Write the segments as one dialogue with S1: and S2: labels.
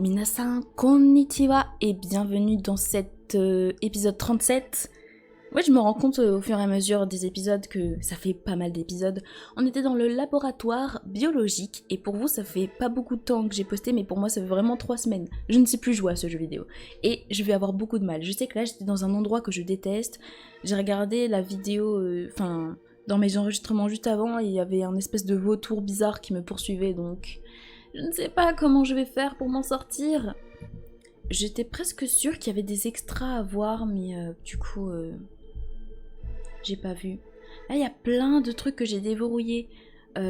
S1: Minasan konnichiwa et bienvenue dans cet épisode 37. Ouais, je me rends compte au fur et à mesure des épisodes que ça fait pas mal d'épisodes. On était dans le laboratoire biologique et pour vous ça fait pas beaucoup de temps que j'ai posté, mais pour moi ça fait vraiment 3 semaines. Je ne sais plus jouer à ce jeu vidéo et je vais avoir beaucoup de mal. Je sais que là j'étais dans un endroit que je déteste. J'ai regardé la vidéo, dans mes enregistrements juste avant, et il y avait un espèce de vautour bizarre qui me poursuivait, donc je ne sais pas comment je vais faire pour m'en sortir. J'étais presque sûre qu'il y avait des extras à voir, mais du coup, j'ai pas vu. Là, il y a plein de trucs que j'ai déverrouillés. Ça,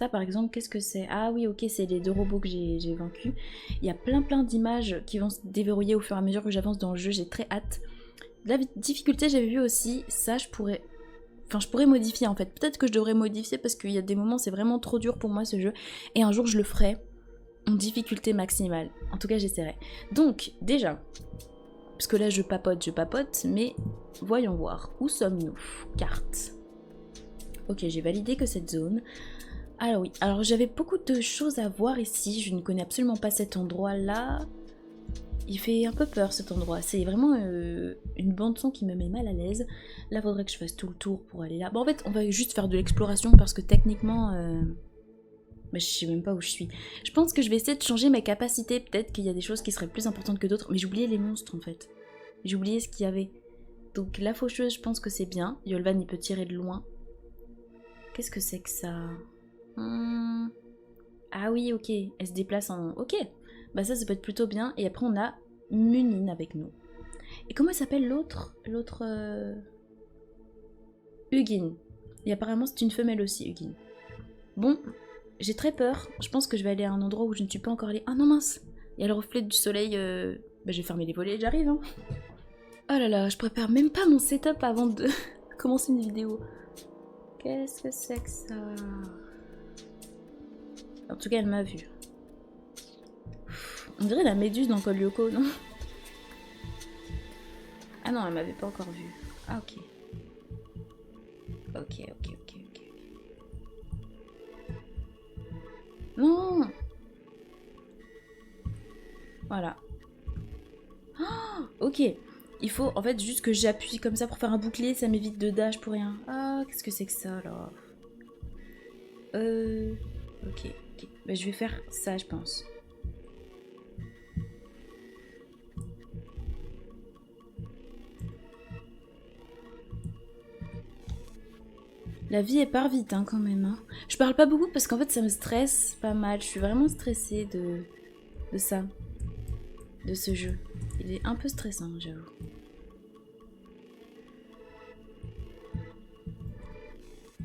S1: par exemple, qu'est-ce que c'est? Ah oui, ok, c'est les 2 robots que j'ai vaincus. Il y a plein d'images qui vont se déverrouiller au fur et à mesure que j'avance dans le jeu. J'ai très hâte. La difficulté, j'avais vu aussi. Ça, je pourrais modifier en fait. Peut-être que je devrais modifier parce qu'il y a des moments c'est vraiment trop dur pour moi ce jeu. Et un jour je le ferai en difficulté maximale. En tout cas j'essaierai. Donc déjà, parce que là je papote, mais voyons voir. Où sommes-nous? Carte. Ok, j'ai validé que cette zone. Alors oui, alors j'avais beaucoup de choses à voir ici. Je ne connais absolument pas cet endroit là. Il fait un peu peur cet endroit, c'est vraiment une bande son qui me met mal à l'aise. Là faudrait que je fasse tout le tour pour aller là. Bon en fait on va juste faire de l'exploration parce que techniquement je sais même pas où je suis. Je pense que je vais essayer de changer mes capacités, peut-être qu'il y a des choses qui seraient plus importantes que d'autres, mais j'ai oublié les monstres en fait. J'ai oublié ce qu'il y avait. Donc la faucheuse je pense que c'est bien, Yolvan il peut tirer de loin. Qu'est-ce que c'est que ça? Ah oui ok, elle se déplace en... Ok. Bah ça peut être plutôt bien. Et après on a Munine avec nous. Et comment s'appelle l'autre? Hugin. Et apparemment c'est une femelle aussi, Hugin. Bon, j'ai très peur. Je pense que je vais aller à un endroit où je ne suis pas encore allée. Ah non mince, il y a le reflet du soleil. Bah je vais fermer les volets et j'arrive. Hein. Oh là là, je prépare même pas mon setup avant de commencer une vidéo. Qu'est-ce que c'est que ça? En tout cas elle m'a vu. On dirait la méduse dans Code Lyoko, non? Ah non, elle m'avait pas encore vue. Ah ok. Ok. Non! Voilà. Oh, ok. Il faut en fait juste que j'appuie comme ça pour faire un bouclier, ça m'évite de dash pour rien. Ah, qu'est-ce que c'est que ça alors? Ok. Bah, je vais faire ça, je pense. La vie elle part vite hein, quand même. Hein. Je parle pas beaucoup parce qu'en fait ça me stresse pas mal. Je suis vraiment stressée de ça. De ce jeu. Il est un peu stressant, j'avoue.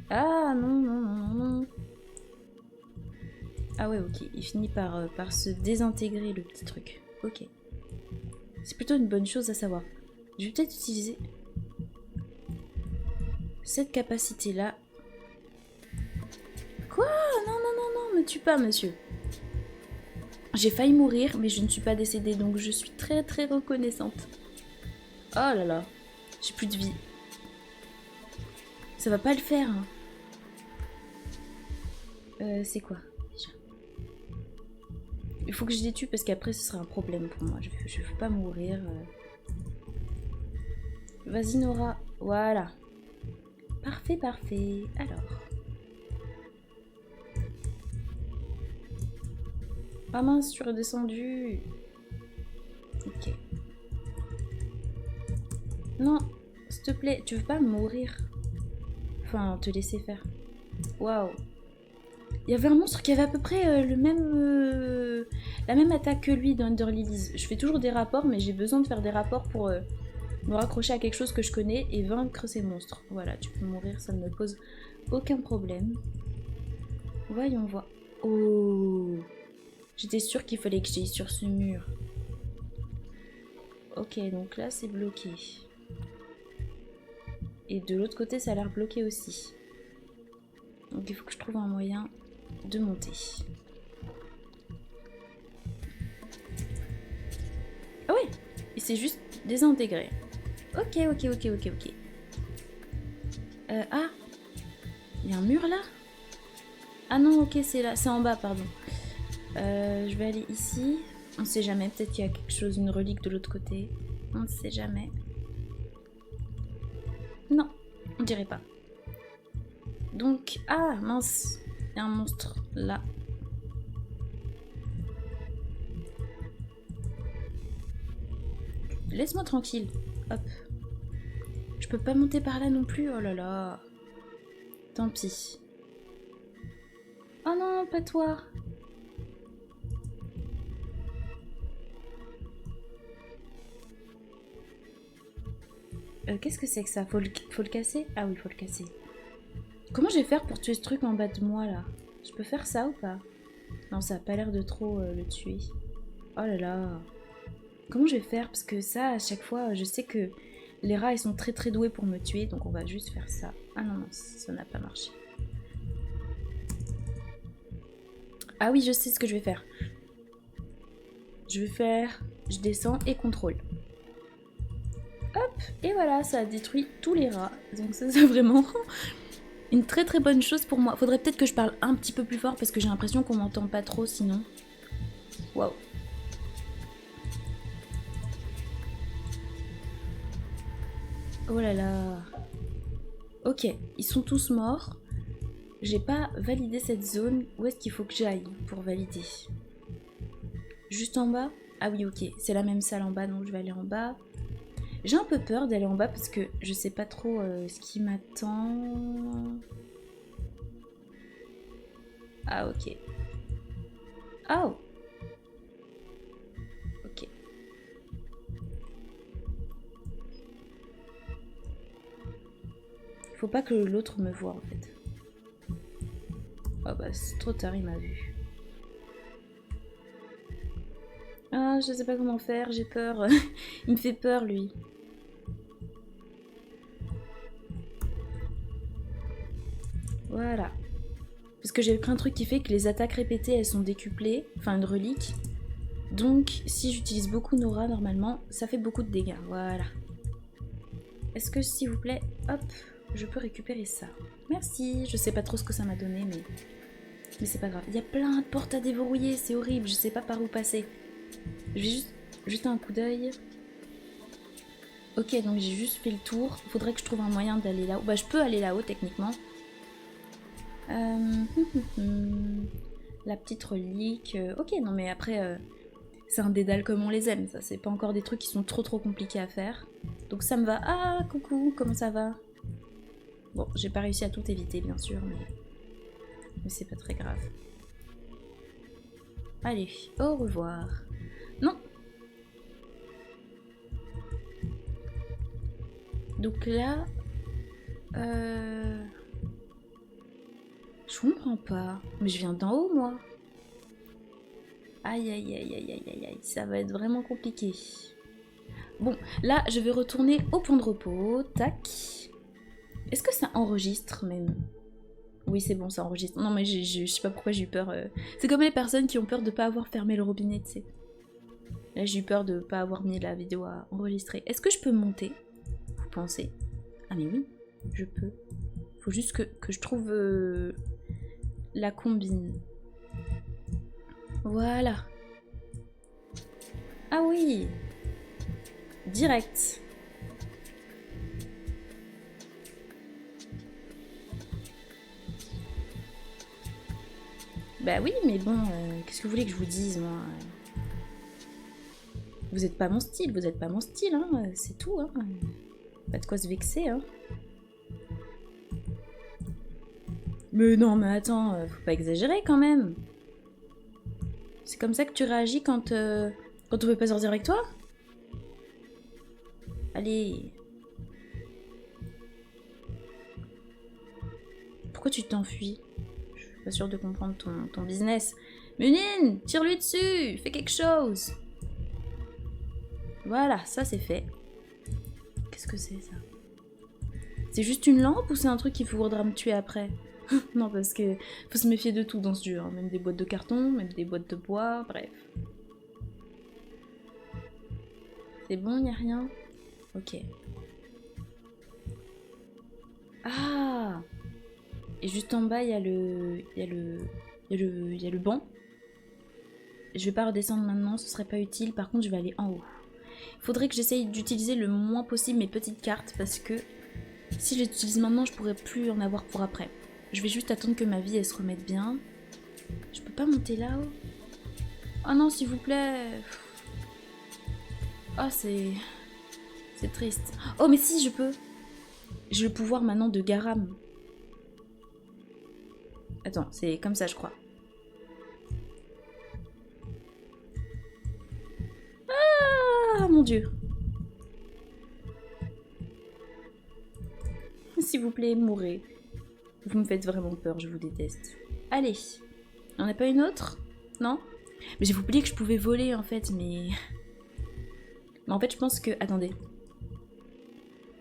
S1: Ah non. Ah ouais, ok. Il finit par se désintégrer le petit truc. Ok. C'est plutôt une bonne chose à savoir. Je vais peut-être utiliser cette capacité-là. Quoi? Non, me tue pas, monsieur. J'ai failli mourir, mais je ne suis pas décédée, donc je suis très reconnaissante. Oh là là. J'ai plus de vie. Ça va pas le faire. Hein. C'est quoi déjà? Il faut que je les tue parce qu'après ce sera un problème pour moi. Je veux pas mourir. Vas-y Nora. Voilà. Parfait. Alors. Ah mince, je suis redescendue. Ok. Non, s'il te plaît, tu veux pas mourir? Enfin, te laisser faire. Waouh. Il y avait un monstre qui avait à peu près la même attaque que lui dans Under Lilies. Je fais toujours des rapports, mais j'ai besoin de faire des rapports pour me raccrocher à quelque chose que je connais et vaincre ces monstres. Voilà, tu peux mourir, ça ne me pose aucun problème. Voyons voir. Oh, j'étais sûre qu'il fallait que j'aille sur ce mur. Ok, donc là c'est bloqué. Et de l'autre côté ça a l'air bloqué aussi. Donc il faut que je trouve un moyen de monter. Ah ouais, il s'est juste désintégré. Ok. Ah, il y a un mur là? Ah non, ok, c'est là, c'est en bas, pardon. Je vais aller ici. On sait jamais, peut-être qu'il y a quelque chose, une relique de l'autre côté. On ne sait jamais. Non, on dirait pas. Donc, ah mince, il y a un monstre là. Laisse-moi tranquille. Hop. Je peux pas monter par là non plus. Oh là là. Tant pis. Oh non, pas toi. Qu'est-ce que c'est que ça? Faut le casser? Ah oui, faut le casser. Comment je vais faire pour tuer ce truc en bas de moi là? Je peux faire ça ou pas? Non, ça a pas l'air de trop le tuer. Oh là là. Comment je vais faire? Parce que ça, à chaque fois, je sais que les rats, ils sont très très doués pour me tuer. Donc on va juste faire ça. Ah non, non, ça n'a pas marché. Ah oui, je sais ce que je vais faire. Je vais faire... Je descends et contrôle. Hop, et voilà, ça a détruit tous les rats. Donc ça, c'est vraiment une très très bonne chose pour moi. Faudrait peut-être que je parle un petit peu plus fort parce que j'ai l'impression qu'on m'entend pas trop sinon. Waouh. Oh là là. Ok, ils sont tous morts. J'ai pas validé cette zone. Où est-ce qu'il faut que j'aille pour valider? Juste en bas? Ah oui, ok. C'est la même salle en bas, donc je vais aller en bas. J'ai un peu peur d'aller en bas parce que je sais pas trop ce qui m'attend. Ah, ok. Oh! Ok. Faut pas que l'autre me voie en fait. Oh bah c'est trop tard, il m'a vu. Ah, je sais pas comment faire, j'ai peur. Il me fait peur lui. Voilà. Parce que j'ai pris un truc qui fait que les attaques répétées elles sont décuplées. Enfin une relique. Donc si j'utilise beaucoup Nora normalement, ça fait beaucoup de dégâts. Voilà. Est-ce que s'il vous plaît, hop, je peux récupérer ça? Merci. Je sais pas trop ce que ça m'a donné mais c'est pas grave. Il y a plein de portes à déverrouiller, c'est horrible, je sais pas par où passer. Je vais juste jeter un coup d'œil. Ok, donc j'ai juste fait le tour. Faudrait que je trouve un moyen d'aller là-haut. Bah, je peux aller là-haut, techniquement. La petite relique. Ok, non, mais après, c'est un dédale comme on les aime. Ça, c'est pas encore des trucs qui sont trop compliqués à faire. Donc ça me va. Ah, coucou, comment ça va? Bon, j'ai pas réussi à tout éviter, bien sûr, mais c'est pas très grave. Allez, au revoir. Non. Donc là... Je comprends pas. Mais je viens d'en haut, moi. Aïe, aïe, aïe, aïe, aïe, aïe, aïe. Ça va être vraiment compliqué. Bon, là, je vais retourner au point de repos. Tac. Est-ce que ça enregistre, même? Oui, c'est bon, ça enregistre. Non, mais je sais pas pourquoi j'ai eu peur. C'est comme les personnes qui ont peur de pas avoir fermé le robinet, tu sais. Là, j'ai eu peur de pas avoir mis la vidéo à enregistrer. Est-ce que je peux monter? Vous pensez? Ah mais oui, je peux. Faut juste que je trouve la combine. Voilà. Ah oui. Direct. Bah oui, mais bon, qu'est-ce que vous voulez que je vous dise, moi? Vous êtes pas mon style, vous êtes pas mon style, hein, c'est tout, hein. Pas de quoi se vexer, hein. Mais non, mais attends, faut pas exagérer quand même. C'est comme ça que tu réagis quand on veut pas sortir avec toi? Allez. Pourquoi tu t'enfuis? Je suis pas sûre de comprendre ton business. Munine, tire-lui dessus, fais quelque chose. Voilà, ça c'est fait. Qu'est-ce que c'est ça? C'est juste une lampe ou c'est un truc qui voudra me tuer après? Non, parce que faut se méfier de tout dans ce jeu, hein. Même des boîtes de carton, même des boîtes de bois, bref. C'est bon, y a rien? Ok. Ah! Et juste en bas, il y a le banc. Je vais pas redescendre maintenant, ce serait pas utile. Par contre, je vais aller en haut. Il faudrait que j'essaye d'utiliser le moins possible mes petites cartes parce que si je les utilise maintenant, je pourrais plus en avoir pour après. Je vais juste attendre que ma vie elle se remette bien. Je peux pas monter là-haut. Oh non, s'il vous plaît. Oh, c'est triste. Oh, mais si, je peux. J'ai le pouvoir maintenant de Garam. Attends, c'est comme ça, je crois. Ah, mon Dieu. S'il vous plaît, mourrez. Vous me faites vraiment peur, je vous déteste. Allez. On n'a pas une autre? Non? Mais j'ai oublié que je pouvais voler, en fait, mais... Mais en fait, je pense que... Attendez.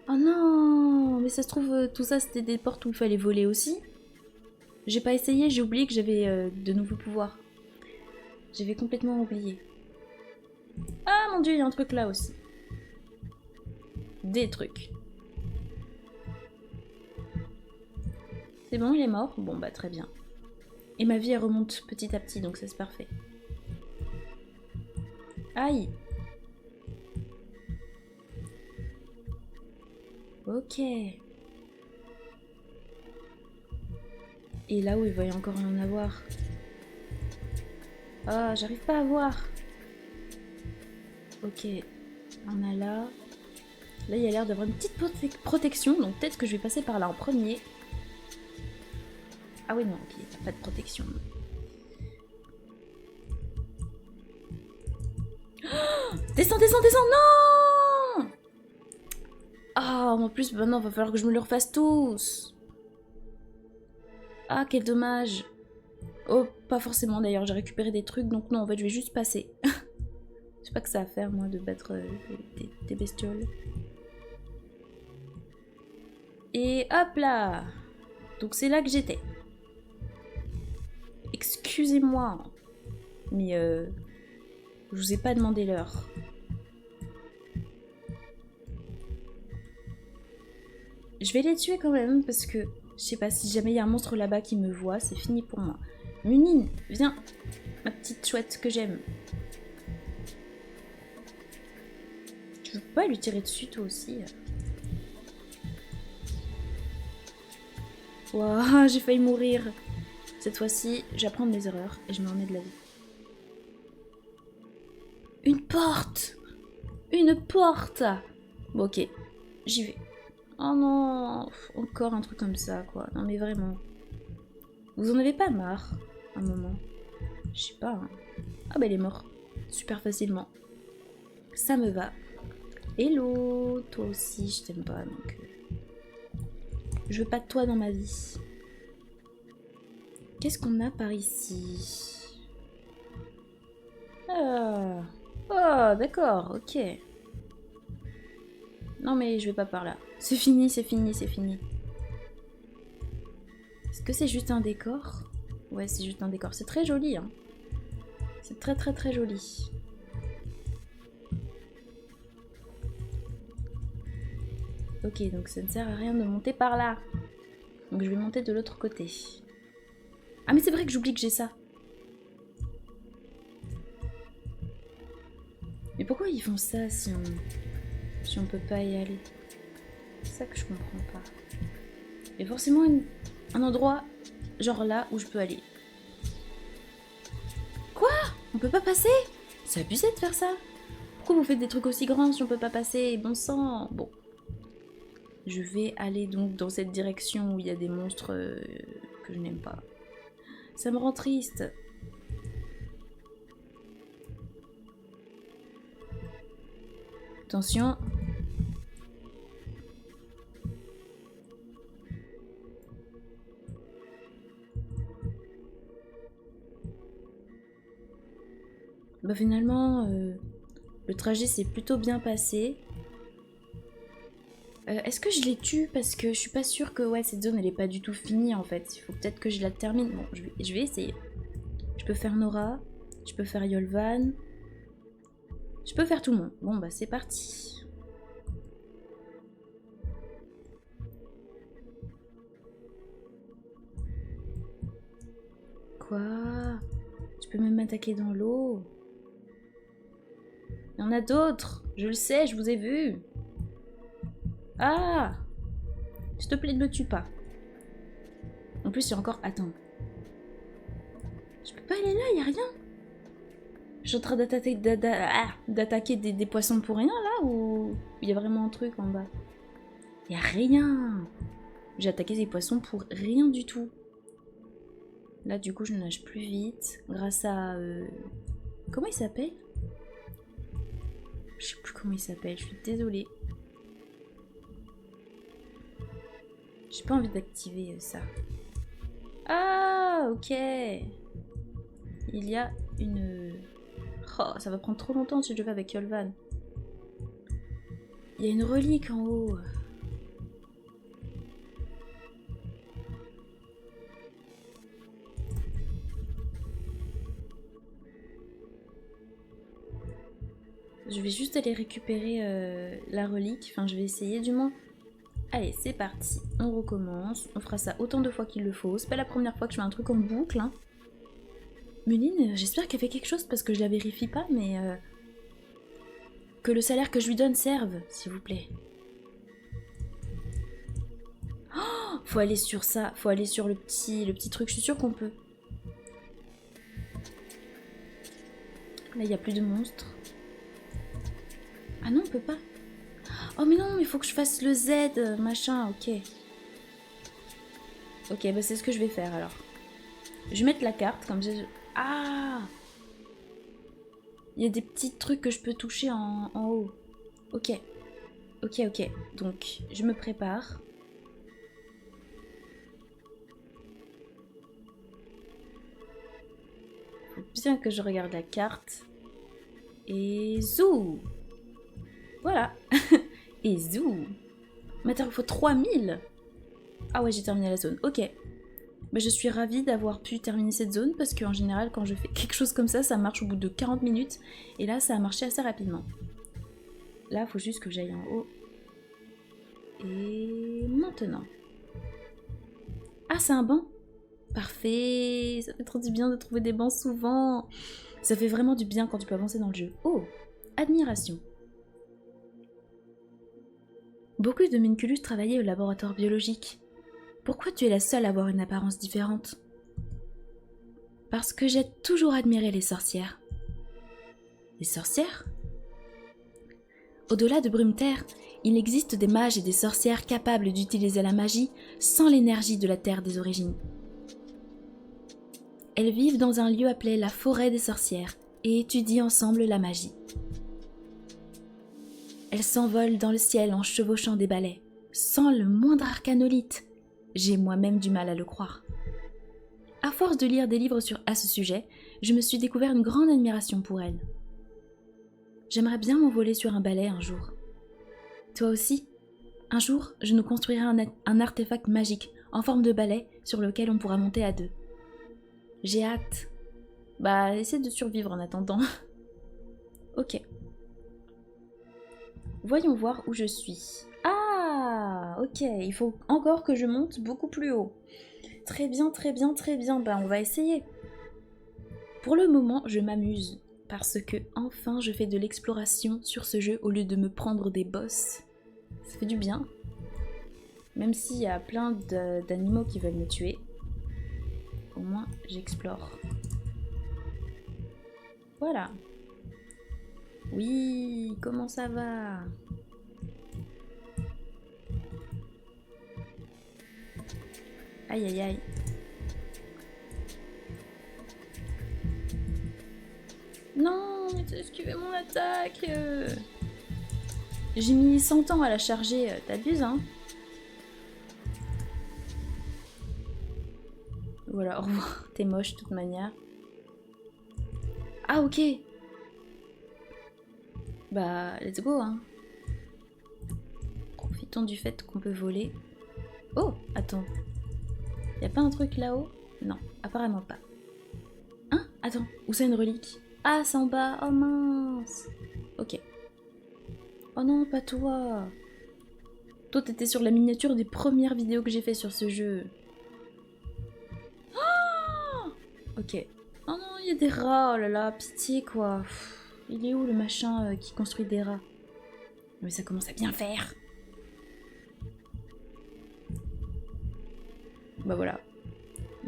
S1: Oh non! Mais ça se trouve, tout ça, c'était des portes où il fallait voler aussi. J'ai pas essayé, j'ai oublié que j'avais de nouveaux pouvoirs. J'avais complètement oublié. Ah mon dieu, il y a un truc là aussi. Des trucs. C'est bon, il est mort? Bon bah très bien. Et ma vie elle remonte petit à petit, donc ça c'est parfait. Aïe! Ok. Et là où il va y encore en avoir. Ah, j'arrive pas à voir. Ok. On a là. Là, il y a l'air d'avoir une petite protection, donc peut-être que je vais passer par là en premier. Ah oui, non, ok, il n'y a pas de protection. Oh, descends, descends, descends, non! Ah, en plus, maintenant, il va falloir que je me le refasse tous. Ah, quel dommage. Oh, pas forcément d'ailleurs, j'ai récupéré des trucs, donc non, en fait, je vais juste passer. Je sais pas que ça à faire, moi, de battre des bestioles. Et hop là! Donc c'est là que j'étais. Excusez-moi, mais je vous ai pas demandé l'heure. Je vais les tuer quand même, parce que je sais pas, si jamais il y a un monstre là-bas qui me voit, c'est fini pour moi. Munine, viens, ma petite chouette que j'aime. Tu veux pas lui tirer dessus toi aussi? Waouh, j'ai failli mourir. Cette fois-ci, j'apprends de mes erreurs et je me remets de la vie. Une porte! Une porte! Bon, ok, j'y vais. Oh non, encore un truc comme ça, quoi. Non mais vraiment. Vous en avez pas marre, un moment? Je sais pas. Hein. Ah bah il est mort. Super facilement. Ça me va. Hello, toi aussi, je t'aime pas, donc... Je veux pas de toi dans ma vie. Qu'est-ce qu'on a par ici? Ah, oh, d'accord, ok. Non mais je vais pas par là. C'est fini, c'est fini, c'est fini. Est-ce que c'est juste un décor? Ouais, c'est juste un décor. C'est très joli, hein. C'est très très très joli. Ok, donc ça ne sert à rien de monter par là. Donc je vais monter de l'autre côté. Ah mais c'est vrai que j'oublie que j'ai ça. Mais pourquoi ils font ça si on peut pas y aller? C'est ça que je comprends pas. Il y a forcément un endroit, genre là, où je peux aller. Quoi? On peut pas passer? C'est abusé de faire ça. Pourquoi vous faites des trucs aussi grands si on peut pas passer? Bon sang. Bon. Je vais aller donc dans cette direction où il y a des monstres que je n'aime pas. Ça me rend triste. Attention. Bah finalement, le trajet s'est plutôt bien passé. Est-ce que je les tue? Parce que je suis pas sûre que ouais, cette zone elle est pas du tout finie en fait. Il faut peut-être que je la termine. Bon, je vais essayer. Je peux faire Nora. Je peux faire Yolvan. Je peux faire tout le monde. Bon bah c'est parti. Quoi? Tu peux même m'attaquer dans l'eau. Il y en a d'autres. Je le sais, je vous ai vu. Ah! S'il te plaît, ne me tue pas. En plus, il y a encore... Attends. Je peux pas aller là, il y a rien. Je suis en train d'attaquer des poissons pour rien, là, ou il y a vraiment un truc en bas? Il y a rien. J'ai attaqué des poissons pour rien du tout. Là, du coup, je nage plus vite. Grâce à... Comment il s'appelle? Je sais plus comment il s'appelle, je suis désolée. J'ai pas envie d'activer ça. Ah, ok. Il y a une... Oh, ça va prendre trop longtemps si je le fais avec Yolvan. Il y a une relique en haut. Je vais juste aller récupérer la relique. Enfin, je vais essayer du moins. Allez, c'est parti. On recommence. On fera ça autant de fois qu'il le faut. C'est pas la première fois que je fais un truc en boucle. Hein. Muline, j'espère qu'elle fait quelque chose parce que je la vérifie pas, mais... que le salaire que je lui donne serve, s'il vous plaît. Oh, faut aller sur ça. Faut aller sur le petit truc. Je suis sûre qu'on peut. Là, il n'y a plus de monstres. Ah non, on peut pas. Oh mais non, il faut que je fasse le Z, machin, ok. Ok, bah c'est ce que je vais faire alors. Je vais mettre la carte, comme ça... Ah! Il y a des petits trucs que je peux toucher en haut. Ok. Ok, ok. Donc, je me prépare. Faut bien que je regarde la carte. Et zou! Voilà. Et zou. Mais attends, il faut 3000. Ah ouais, j'ai terminé la zone. Ok. Bah, je suis ravie d'avoir pu terminer cette zone parce qu'en général, quand je fais quelque chose comme ça marche au bout de 40 minutes. Et là, ça a marché assez rapidement. Là, il faut juste que j'aille en haut. Et maintenant. Ah, c'est un banc. Parfait. Ça fait trop du bien de trouver des bancs souvent. Ça fait vraiment du bien quand tu peux avancer dans le jeu. Oh, admiration. Beaucoup de Minculus travaillaient au laboratoire biologique. Pourquoi tu es la seule à avoir une apparence différente? Parce que j'ai toujours admiré les sorcières. Les sorcières? Au-delà de Brumeterre, il existe des mages et des sorcières capables d'utiliser la magie sans l'énergie de la Terre des origines. Elles vivent dans un lieu appelé la forêt des sorcières et étudient ensemble la magie. Elles s'envolent dans le ciel en chevauchant des balais, sans le moindre arcanolite. J'ai moi-même du mal à le croire. À force de lire des livres à ce sujet, je me suis découvert une grande admiration pour elles. J'aimerais bien m'envoler sur un balai un jour. Toi aussi? Un jour, je nous construirai un artefact magique en forme de balai sur lequel on pourra monter à deux. J'ai hâte. Bah, essaie de survivre en attendant. Ok. Voyons voir où je suis. Ah, ok, il faut encore que je monte beaucoup plus haut. Très bien, très bien, très bien. Bah, on va essayer. Pour le moment, je m'amuse. Parce que, enfin, je fais de l'exploration sur ce jeu au lieu de me prendre des boss. Ça fait du bien. Même s'il y a plein d'animaux qui veulent me tuer. Au moins, j'explore. Voilà. Oui, comment ça va? Aïe aïe aïe. Non, mais t'as esquivé mon attaque. J'ai mis 100 ans à la charger, t'abuses hein? Voilà, au revoir. T'es moche de toute manière. Ah ok. Bah, let's go hein. Profitons du fait qu'on peut voler. Oh, attends. Y'a pas un truc là-haut? Non, apparemment pas. Hein? Attends, où c'est une relique? Ah, c'est en bas. Oh mince. Ok. Oh non, pas toi. Toi, t'étais sur la miniature des premières vidéos que j'ai fait sur ce jeu. Oh ok. Oh non, il y a des rats, oh là là, pitié quoi. Il est où le machin qui construit des rats? Mais ça commence à bien faire. Bah voilà.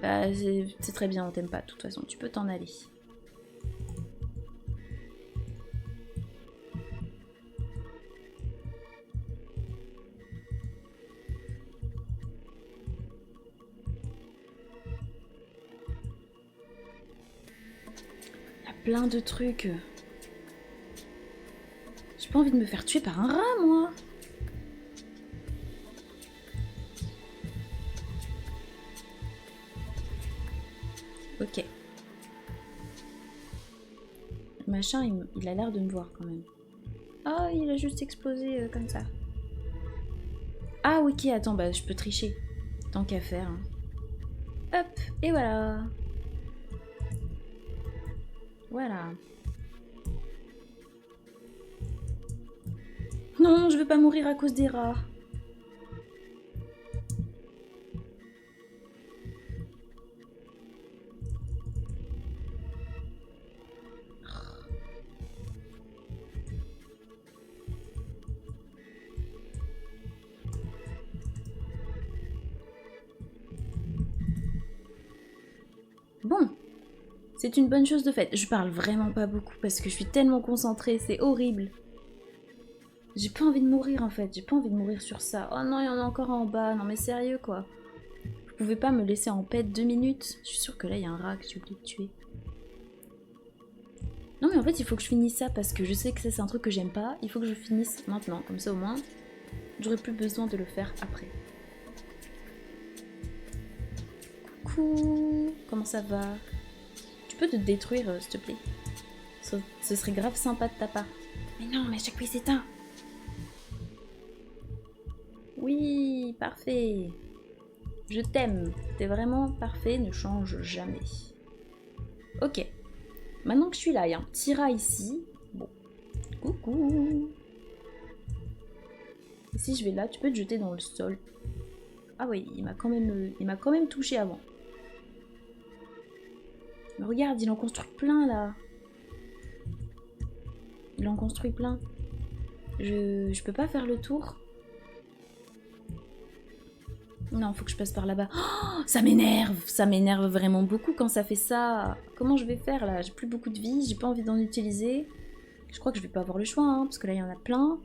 S1: Bah c'est très bien, on t'aime pas de toute façon, tu peux t'en aller. Il y a plein de trucs. J'ai pas envie de me faire tuer par un rat, moi. Ok. Le machin, il a l'air de me voir quand même. Ah, il a juste explosé comme ça. Ah, ok, attends, bah je peux tricher. Tant qu'à faire. Hein. Hop, et voilà. Voilà. Non, je veux pas mourir à cause des rats. Bon, c'est une bonne chose de fait. Je parle vraiment pas beaucoup parce que je suis tellement concentrée, c'est horrible. J'ai pas envie de mourir en fait, j'ai pas envie de mourir sur ça. Oh non, il y en a encore en bas, non mais sérieux quoi. Vous pouvez pas me laisser en paix 2 minutes? Je suis sûre que là il y a un rat que j'ai oublié de tuer. Non mais en fait il faut que je finisse ça parce que je sais que ça c'est un truc que j'aime pas. Il faut que je finisse maintenant, comme ça au moins j'aurai plus besoin de le faire après. Coucou, comment ça va? Tu peux te détruire s'il te plaît? Ce serait grave sympa de ta part. Mais non, mais à chaque fois il s'éteint. Oui, parfait. Je t'aime. T'es vraiment parfait, ne change jamais. Ok. Maintenant que je suis là, il y a un petit rat ici. Bon. Coucou. Et si je vais là, tu peux te jeter dans le sol. Ah oui, il m'a quand même touché avant. Mais regarde, il en construit plein là. Il en construit plein. Je peux pas faire le tour. Non, faut que je passe par là-bas. Oh, ça m'énerve vraiment beaucoup quand ça fait ça. Comment je vais faire là? J'ai plus beaucoup de vie, j'ai pas envie d'en utiliser. Je crois que je vais pas avoir le choix, hein, parce que là il y en a plein.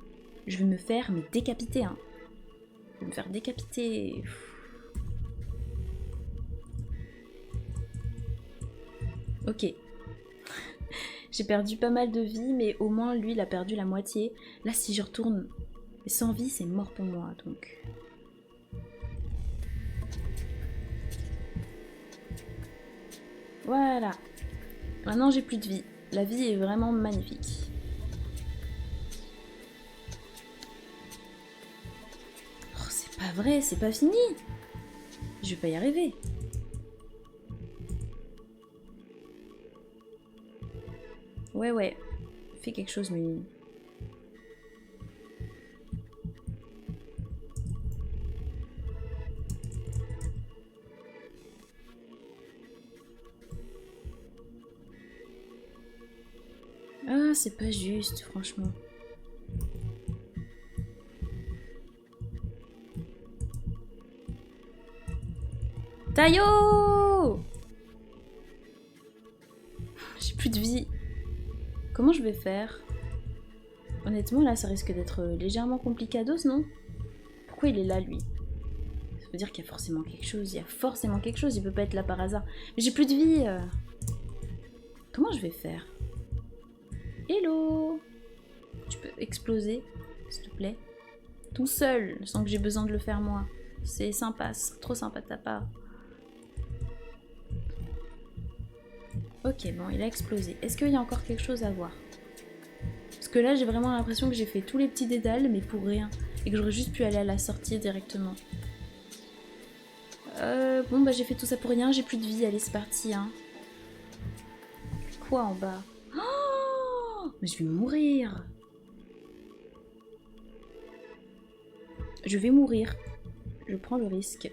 S1: Je vais me faire décapiter. Hein. Je vais me faire décapiter. Ok. J'ai perdu pas mal de vie, mais au moins lui il a perdu la moitié. Là si je retourne sans vie, c'est mort pour moi, donc... Voilà. Maintenant j'ai plus de vie. La vie est vraiment magnifique. Oh, c'est pas vrai, c'est pas fini. Je vais pas y arriver. Ouais. Fais quelque chose, mais... Ah, c'est pas juste, franchement. Tayo! J'ai plus de vie. Comment je vais faire? Honnêtement, là, ça risque d'être légèrement complicados, non? Pourquoi il est là, lui? Ça veut dire qu'il y a forcément quelque chose. Il y a forcément quelque chose. Il peut pas être là par hasard. Mais j'ai plus de vie. Comment je vais faire? Hello! Tu peux exploser, s'il te plaît? Tout seul, sans que j'ai besoin de le faire moi. C'est sympa, c'est trop sympa de ta part. Ok, bon, il a explosé. Est-ce qu'il y a encore quelque chose à voir? Parce que là, j'ai vraiment l'impression que j'ai fait tous les petits dédales, mais pour rien. Et que j'aurais juste pu aller à la sortie directement. Bon, bah j'ai fait tout ça pour rien, j'ai plus de vie. Allez, c'est parti, hein. Quoi en bas? Oh, mais je vais mourir. Je vais mourir. Je prends le risque.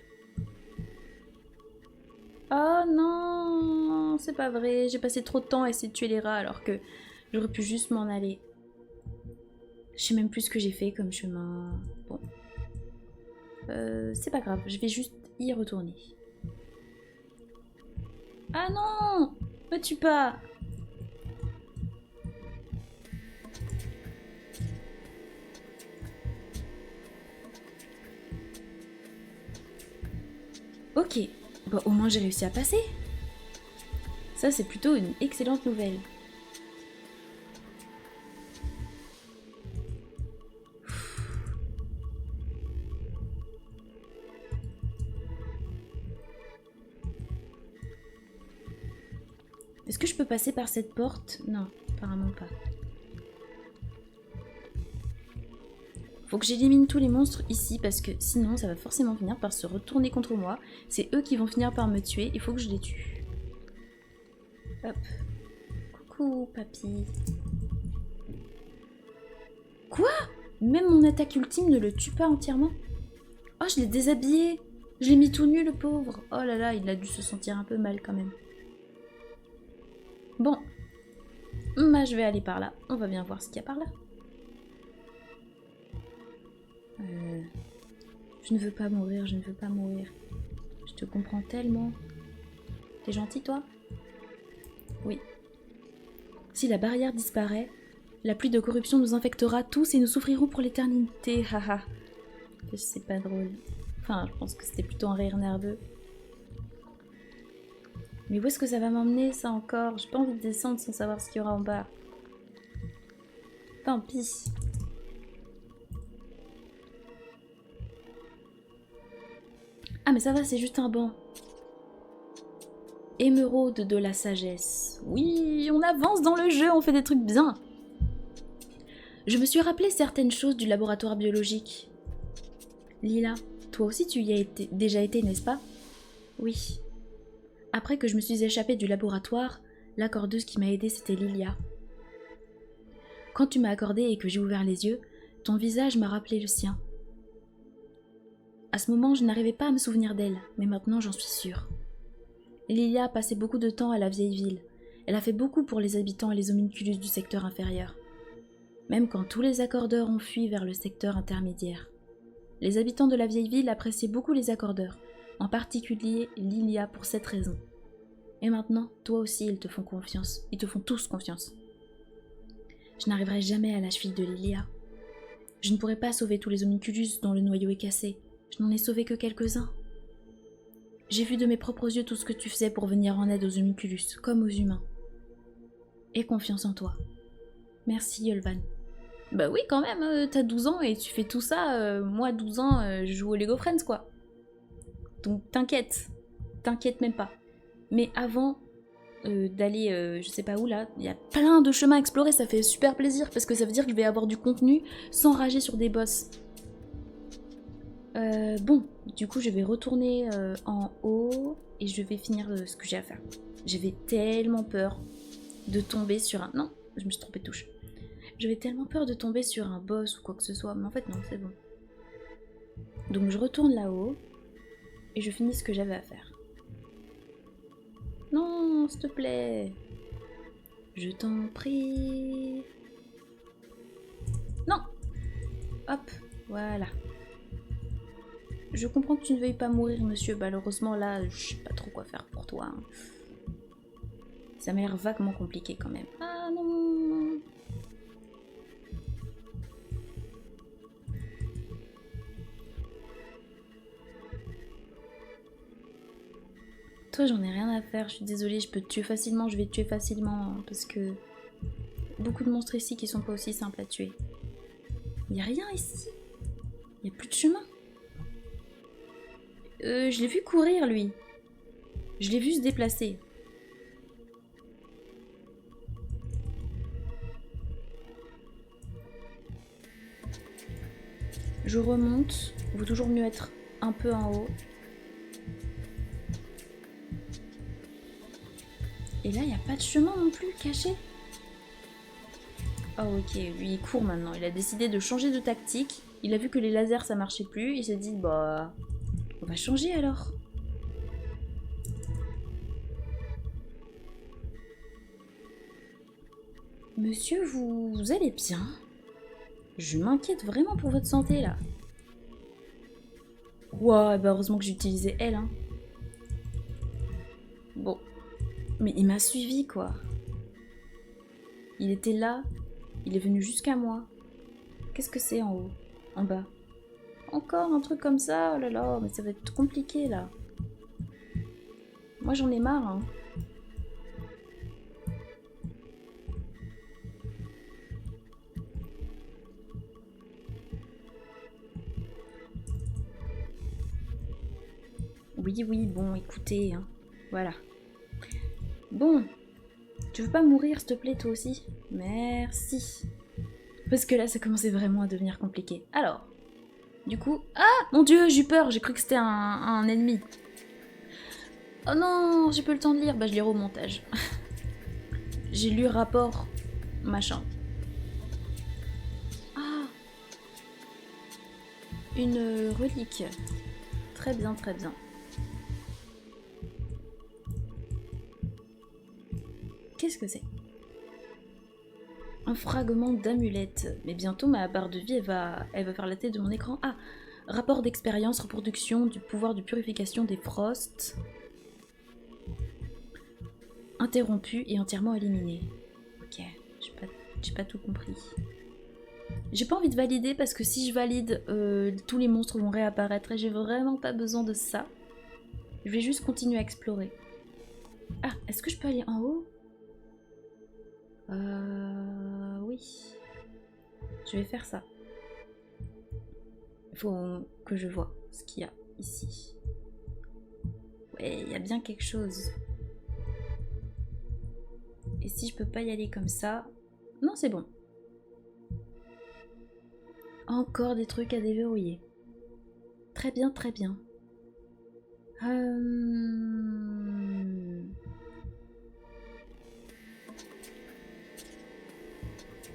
S1: Oh non, c'est pas vrai. J'ai passé trop de temps à essayer de tuer les rats alors que j'aurais pu juste m'en aller. Je sais même plus ce que j'ai fait comme chemin. Bon. C'est pas grave, je vais juste y retourner. Ah non! Me tue pas! Ok, bon, au moins j'ai réussi à passer. Ça, c'est plutôt une excellente nouvelle. Est-ce que je peux passer par cette porte? Non, apparemment pas. Faut que j'élimine tous les monstres ici parce que sinon ça va forcément finir par se retourner contre moi. C'est eux qui vont finir par me tuer, il faut que je les tue. Hop. Coucou papy. Quoi? Même mon attaque ultime ne le tue pas entièrement? Oh, je l'ai déshabillé. Je l'ai mis tout nu le pauvre. Oh là là, il a dû se sentir un peu mal quand même. Bon. Bah je vais aller par là. On va bien voir ce qu'il y a par là. Je ne veux pas mourir, je ne veux pas mourir. Je te comprends tellement. T'es gentil, toi? Oui. Si la barrière disparaît, la pluie de corruption nous infectera tous et nous souffrirons pour l'éternité. Haha. C'est pas drôle. Enfin, je pense que c'était plutôt un rire nerveux. Mais où est-ce que ça va m'emmener, ça encore? J'ai pas envie de descendre sans savoir ce qu'il y aura en bas. Tant pis. Ah mais ça va, c'est juste un banc. Émeraude de la sagesse. Oui, on avance dans le jeu, on fait des trucs bien. Je me suis rappelé certaines choses du laboratoire biologique. Lila, toi aussi tu y as déjà été, n'est-ce pas? Oui. Après que je me suis échappée du laboratoire, l'accordeuse qui m'a aidée c'était Lilia. Quand tu m'as accordé et que j'ai ouvert les yeux, ton visage m'a rappelé le sien. À ce moment, je n'arrivais pas à me souvenir d'elle, mais maintenant j'en suis sûre. Lilia a passé beaucoup de temps à la vieille ville. Elle a fait beaucoup pour les habitants et les homunculus du secteur inférieur. Même quand tous les accordeurs ont fui vers le secteur intermédiaire. Les habitants de la vieille ville appréciaient beaucoup les accordeurs, en particulier Lilia pour cette raison. Et maintenant, toi aussi, ils te font confiance. Ils te font tous confiance. Je n'arriverai jamais à la cheville de Lilia. Je ne pourrai pas sauver tous les homunculus dont le noyau est cassé. Je n'en ai sauvé que quelques-uns. J'ai vu de mes propres yeux tout ce que tu faisais pour venir en aide aux homunculus, comme aux humains. Aie confiance en toi. Merci, Yolvan. Bah oui, quand même, t'as 12 ans et tu fais tout ça. Moi, à 12 ans, je joue au Lego Friends, quoi. Donc t'inquiète. T'inquiète même pas. Mais avant d'aller, je sais pas où là, il y a plein de chemins à explorer, ça fait super plaisir parce que ça veut dire que je vais avoir du contenu sans rager sur des boss. Bon, du coup je vais retourner en haut et je vais finir ce que j'ai à faire. J'avais tellement peur de tomber sur un... Non, je me suis trompée de touche. J'avais tellement peur de tomber sur un boss ou quoi que ce soit, mais en fait non, c'est bon. Donc je retourne là-haut et je finis ce que j'avais à faire. Non, s'il te plaît. Je t'en prie. Non. Hop, voilà. Je comprends que tu ne veuilles pas mourir, monsieur. Malheureusement, là, je sais pas trop quoi faire pour toi. Hein. Ça m'a l'air vaguement compliqué quand même. Ah non. Toi, j'en ai rien à faire. Je suis désolée, je peux te tuer facilement. Je vais te tuer facilement. Hein, parce que... beaucoup de monstres ici qui sont pas aussi simples à tuer. Il n'y a rien ici. Il n'y a plus de chemin. Je l'ai vu courir, lui. Je l'ai vu se déplacer. Je remonte. Il vaut toujours mieux être un peu en haut. Et là, il n'y a pas de chemin non plus caché. Ah ok, lui il court maintenant. Il a décidé de changer de tactique. Il a vu que les lasers ça marchait plus. Il s'est dit, bah... on va changer alors. Monsieur, vous allez bien? Je m'inquiète vraiment pour votre santé, là. Ouah, bah heureusement que j'ai utilisé elle, hein. Bon. Mais il m'a suivi, quoi. Il était là. Il est venu jusqu'à moi. Qu'est-ce que c'est en haut? En bas? Encore un truc comme ça? Oh là là, mais ça va être compliqué, là. Moi, j'en ai marre, hein. Oui, oui, bon, écoutez, hein. Voilà. Bon. Tu veux pas mourir, s'il te plaît, toi aussi? Merci. Parce que là, ça commençait vraiment à devenir compliqué. Alors, du coup... Ah! Mon dieu, j'ai eu peur, j'ai cru que c'était un ennemi. Oh non, j'ai pas eu le temps de lire. Bah, je lirai au montage. J'ai lu rapport, machin. Ah! Une relique. Très bien, très bien. Qu'est-ce que c'est? Un fragment d'amulette. Mais bientôt, ma barre de vie, elle va faire la tête de mon écran. Ah! Rapport d'expérience, reproduction du pouvoir de purification des Frosts. Interrompu et entièrement éliminé. Ok, j'ai pas tout compris. J'ai pas envie de valider parce que si je valide, tous les monstres vont réapparaître et j'ai vraiment pas besoin de ça. Je vais juste continuer à explorer. Ah, est-ce que je peux aller en haut? Oui. Je vais faire ça. Il faut que je vois ce qu'il y a ici. Ouais, il y a bien quelque chose. Et si je peux pas y aller comme ça... Non, c'est bon. Encore des trucs à déverrouiller. Très bien, très bien.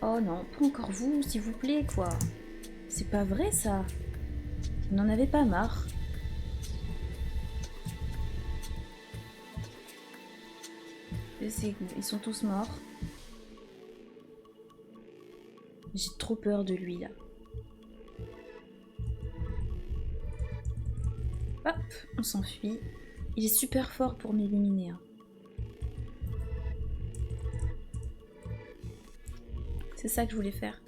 S1: Oh non, pas encore vous, s'il vous plaît, quoi. C'est pas vrai, ça. Vous n'en avez pas marre. Ils sont tous morts. J'ai trop peur de lui, là. Hop, on s'enfuit. Il est super fort pour m'éliminer. Hein. C'est ça que je voulais faire.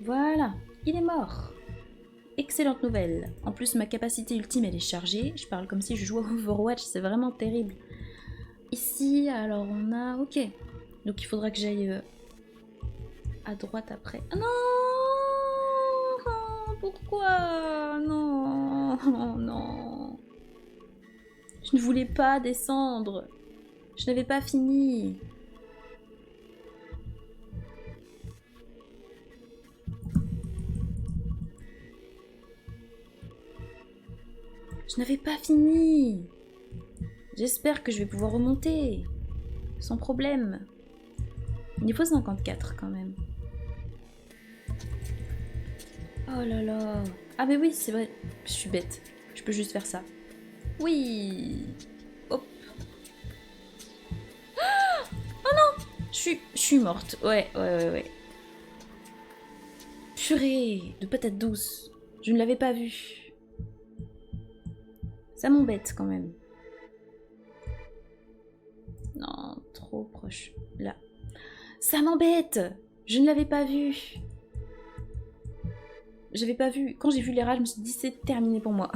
S1: Voilà, il est mort. Excellente nouvelle. En plus, ma capacité ultime, elle est chargée. Je parle comme si je jouais à Overwatch, c'est vraiment terrible. Ici, alors on a... Ok. Donc il faudra que j'aille à droite après. Ah non! Pourquoi? Non, non. Je ne voulais pas descendre. Je n'avais pas fini. Je n'avais pas fini. J'espère que je vais pouvoir remonter. Sans problème. Niveau 54 quand même. Oh là là. Ah mais oui, c'est vrai. Je suis bête. Je peux juste faire ça. Oui. Hop. Oh non. Je suis morte. Ouais. Purée de patates douces. Je ne l'avais pas vu. Ça m'embête quand même. Non, trop proche. Là. Ça m'embête. Je ne l'avais pas vu. J'avais pas vu. Quand j'ai vu les rats, je me suis dit c'est terminé pour moi.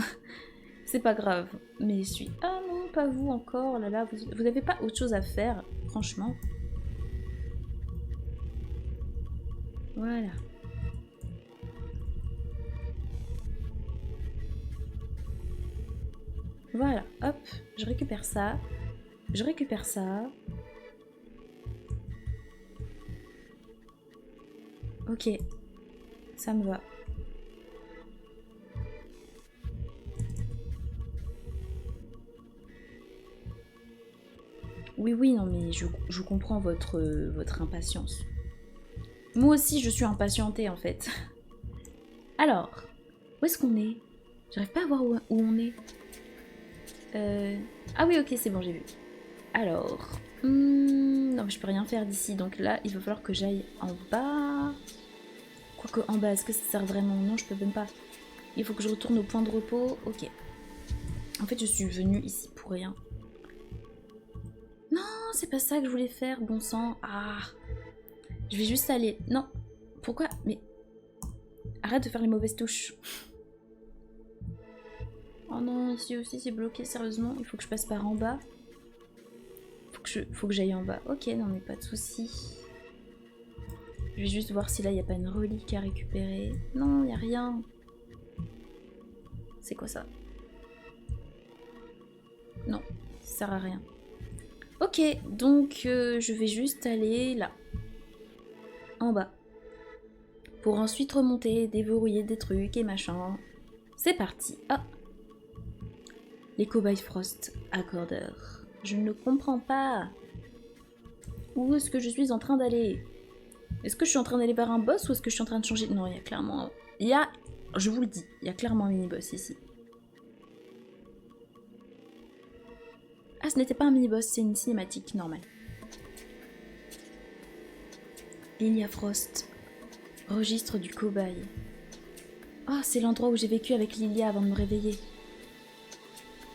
S1: C'est pas grave. Mais je suis... Ah non, pas vous encore. Là là, vous avez pas autre chose à faire, franchement. Voilà. Voilà, hop, je récupère ça. Je récupère ça. Ok, ça me va. Oui, non, mais je comprends votre impatience. Moi aussi, je suis impatientée, en fait. Alors, où est-ce qu'on est? J'arrive pas à voir où on est. Ah oui, ok, c'est bon, j'ai vu. Alors... non, non, je peux rien faire d'ici. Donc là, il va falloir que j'aille en bas. Quoique en bas, est-ce que ça sert vraiment? Non, je peux même pas. Il faut que je retourne au point de repos. Ok. En fait, je suis venue ici pour rien. Non, c'est pas ça que je voulais faire, bon sang. Ah. Je vais juste aller... Non. Pourquoi? Mais... Arrête de faire les mauvaises touches. Oh non, ici aussi c'est bloqué, sérieusement. Il faut que je passe par en bas. Faut que j'aille en bas. Ok, non mais pas de souci. Je vais juste voir si là il n'y a pas une relique à récupérer. Non, il n'y a rien. C'est quoi ça? Non, ça sert à rien. Ok, donc je vais juste aller là. En bas. Pour ensuite remonter, déverrouiller des trucs et machin. C'est parti. Ah. Les cobayes Frost, accordeurs. Je ne comprends pas. Où est-ce que je suis en train d'aller? Est-ce que je suis en train d'aller vers un boss ou est-ce que je suis en train de changer? Non, il y a clairement... Je vous le dis, il y a clairement un mini-boss ici. Ah, ce n'était pas un mini-boss, c'est une cinématique normale. Lilia Frost. Registre du cobaye. Ah, c'est l'endroit où j'ai vécu avec Lilia avant de me réveiller.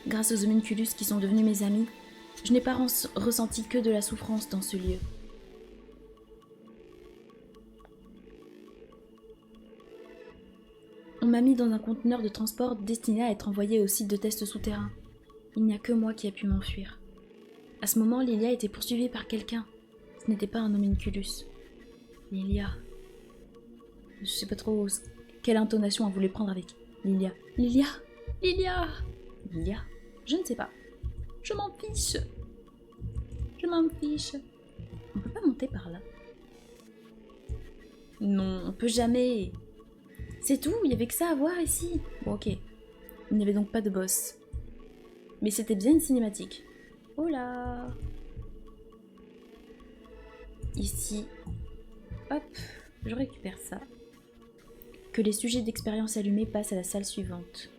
S1: Grâce aux homunculus qui sont devenus mes amis, je n'ai pas ressenti que de la souffrance dans ce lieu. On m'a mis dans un conteneur de transport destiné à être envoyé au site de test souterrain. Il n'y a que moi qui a pu m'enfuir. À ce moment, Lilia était poursuivie par quelqu'un. Ce n'était pas un homunculus. Lilia... Je sais pas trop quelle intonation on voulait prendre avec Lilia. Lilia! Lilia! Lilia? Je ne sais pas. Je m'en fiche. Je m'en fiche. On peut pas monter par là. Non, on peut jamais. C'est tout, il y avait que ça à voir ici. Bon, ok. Il n'y avait donc pas de boss. Mais c'était bien une cinématique. Oh là! Ici. Hop, je récupère ça. Que les sujets d'expérience allumés passent à la salle suivante.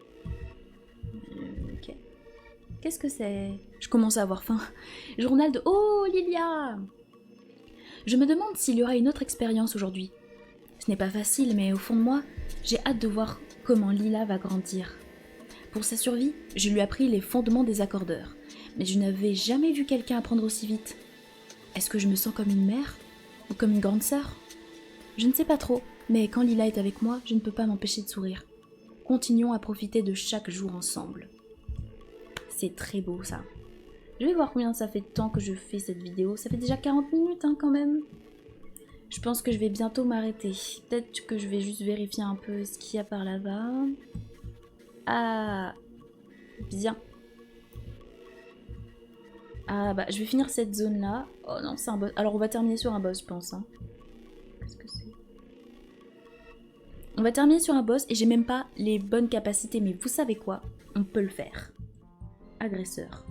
S1: Ok. Qu'est-ce que c'est? Je commence à avoir faim. Journal de... Oh, Lilia! Je me demande s'il y aura une autre expérience aujourd'hui. Ce n'est pas facile, mais au fond de moi, j'ai hâte de voir comment Lila va grandir. Pour sa survie, je lui ai appris les fondements des accordeurs. Mais je n'avais jamais vu quelqu'un apprendre aussi vite. Est-ce que je me sens comme une mère? Ou comme une grande sœur? Je ne sais pas trop, mais quand Lila est avec moi, je ne peux pas m'empêcher de sourire. Continuons à profiter de chaque jour ensemble. C'est très beau ça. Je vais voir combien ça fait de temps que je fais cette vidéo. Ça fait déjà 40 minutes hein, quand même. Je pense que je vais bientôt m'arrêter. Peut-être que je vais juste vérifier un peu ce qu'il y a par là-bas. Ah, bien. Ah bah, je vais finir cette zone-là. Oh non, c'est un boss. Alors on va terminer sur un boss, je pense. Hein. Qu'est-ce que c'est? On va terminer sur un boss et j'ai même pas les bonnes capacités. Mais vous savez quoi? On peut le faire. Agresseur.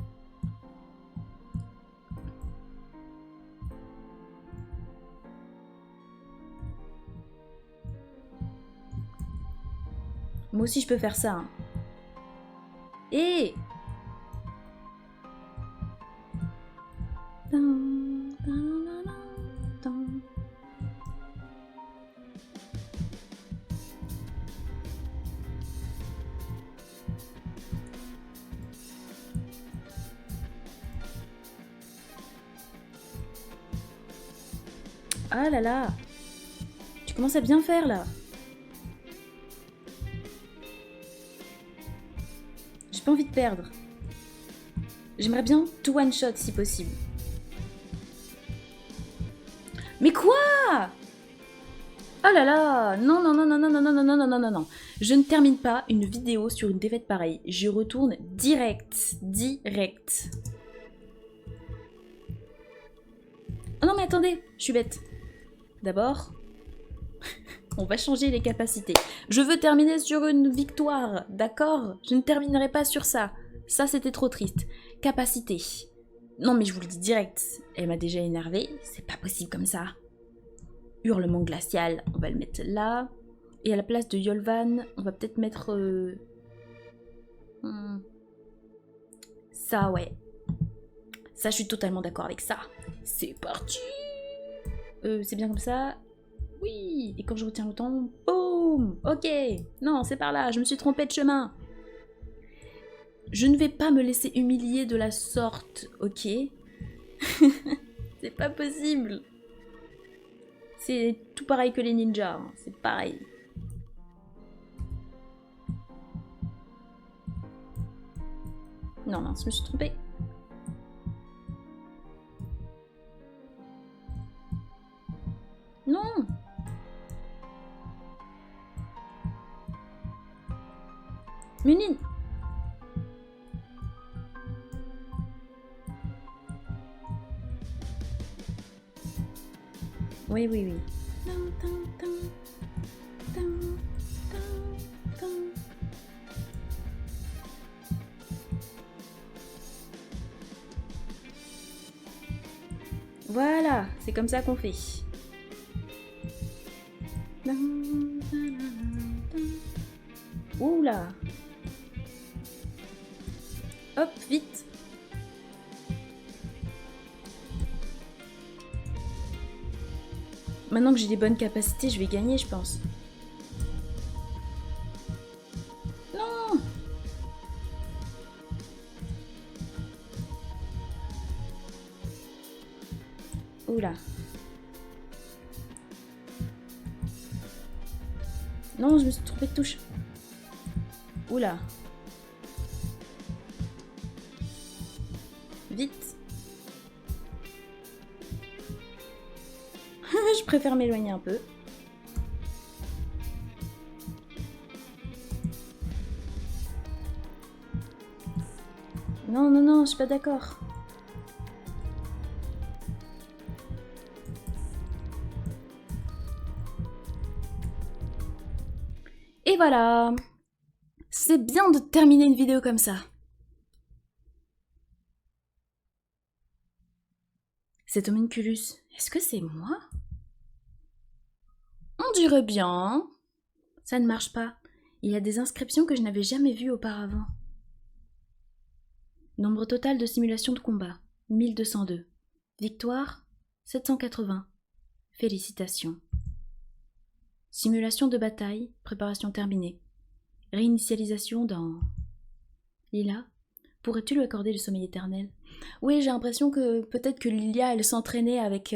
S1: Moi aussi je peux faire ça. Hein. Et ah là là, tu commences à bien faire là. J'ai pas envie de perdre. J'aimerais bien tout one shot si possible. Mais quoi? Oh là là, non non non non non non non non non non non non. Je ne termine pas une vidéo sur une défaite pareille. Je retourne direct. Oh non mais attendez, je suis bête. D'abord, on va changer les capacités. Je veux terminer sur une victoire, d'accord? Je ne terminerai pas sur ça. Ça, c'était trop triste. Capacité. Non, mais je vous le dis direct. Elle m'a déjà énervée. C'est pas possible comme ça. Hurlement glacial, on va le mettre là. Et à la place de Yolvan, on va peut-être mettre... Ça, ouais. Ça, je suis totalement d'accord avec ça. C'est parti. C'est bien comme ça. Oui. Et quand je retiens le temps, boum. Ok. Non, c'est par là. Je me suis trompée de chemin. Je ne vais pas me laisser humilier de la sorte, ok? C'est pas possible. C'est tout pareil que les ninjas. Hein. C'est pareil. Non, non, je me suis trompée. Non. Munine. Oui, oui, oui. Voilà, c'est comme ça qu'on fait. Oula. Hop, vite. Maintenant que j'ai des bonnes capacités, je vais gagner, je pense. Non. Oula. Non, je me suis trompée de touche. Oula. Vite. Je préfère m'éloigner un peu. Non, non, non, je suis pas d'accord. Et voilà. C'est bien de terminer une vidéo comme ça. Cet homunculus, est-ce que c'est moi? On dirait bien. Ça ne marche pas. Il y a des inscriptions que je n'avais jamais vues auparavant. Nombre total de simulations de combat, 1202. Victoire, 780. Félicitations. Simulation de bataille, préparation terminée. Réinitialisation dans... Lila, pourrais-tu lui accorder le sommeil éternel? Oui, j'ai l'impression que peut-être que Lilia, elle s'entraînait avec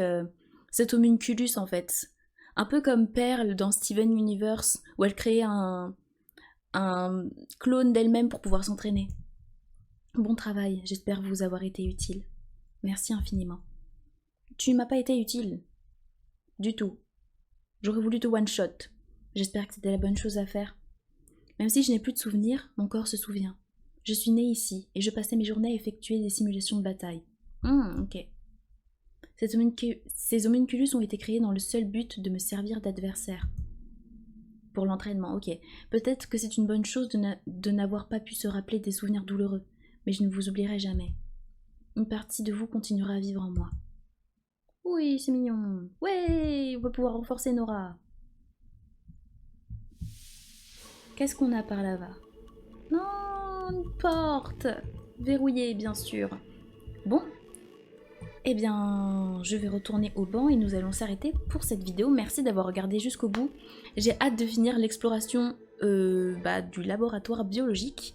S1: cet homunculus en fait. Un peu comme Pearl dans Steven Universe, où elle créait un clone d'elle-même pour pouvoir s'entraîner. Bon travail, j'espère vous avoir été utile. Merci infiniment. Tu m'as pas été utile. Du tout. J'aurais voulu te one-shot. J'espère que c'était la bonne chose à faire. Même si je n'ai plus de souvenirs, mon corps se souvient. Je suis née ici, et je passais mes journées à effectuer des simulations de bataille. Ok. Ces homunculus ont été créés dans le seul but de me servir d'adversaire. Pour l'entraînement, ok. Peut-être que c'est une bonne chose de n'avoir pas pu se rappeler des souvenirs douloureux, mais je ne vous oublierai jamais. Une partie de vous continuera à vivre en moi. Oui, c'est mignon. Ouais, on va pouvoir renforcer Nora. Qu'est-ce qu'on a par là-bas? Non, une porte. Verrouillée, bien sûr. Bon. Eh bien, je vais retourner au banc et nous allons s'arrêter pour cette vidéo. Merci d'avoir regardé jusqu'au bout. J'ai hâte de finir l'exploration du laboratoire biologique.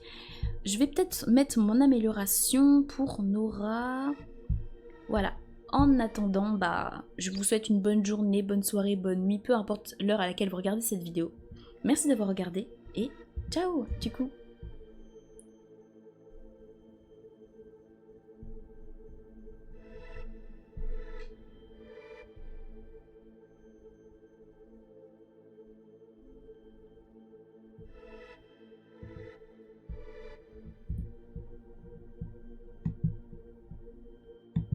S1: Je vais peut-être mettre mon amélioration pour Nora. Voilà. En attendant, je vous souhaite une bonne journée, bonne soirée, bonne nuit, peu importe l'heure à laquelle vous regardez cette vidéo. Merci d'avoir regardé et ciao du coup.